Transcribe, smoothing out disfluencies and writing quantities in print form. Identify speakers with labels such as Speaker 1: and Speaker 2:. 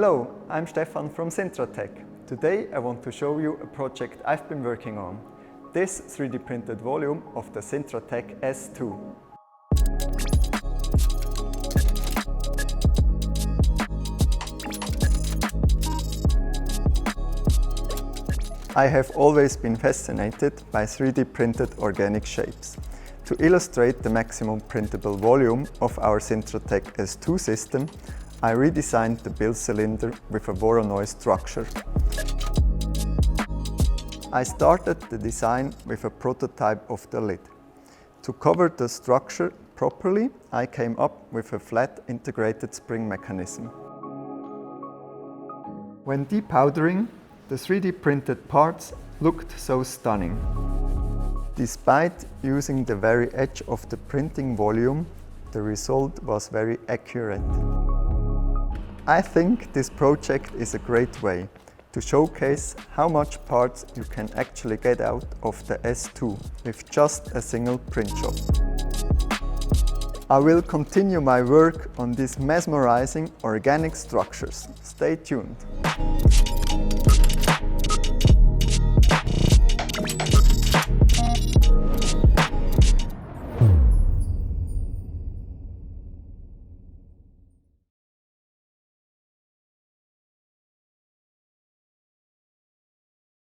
Speaker 1: Hello, I'm Stefan from Sintratec. Today I want to show you a project I've been working on. This 3D printed volume of the Sintratec S2. I have always been fascinated by 3D printed organic shapes. To illustrate the maximum printable volume of our Sintratec S2 system, I redesigned the build cylinder with a Voronoi structure. I started the design with a prototype of the lid. To cover the structure properly, I came up with a flat integrated spring mechanism. When depowdering, the 3D printed parts looked so stunning. Despite using the very edge of the printing volume, the result was very accurate. I think this project is a great way to showcase how much parts you can actually get out of the S2 with just a single print job. I will continue my work on these mesmerizing organic structures. Stay tuned.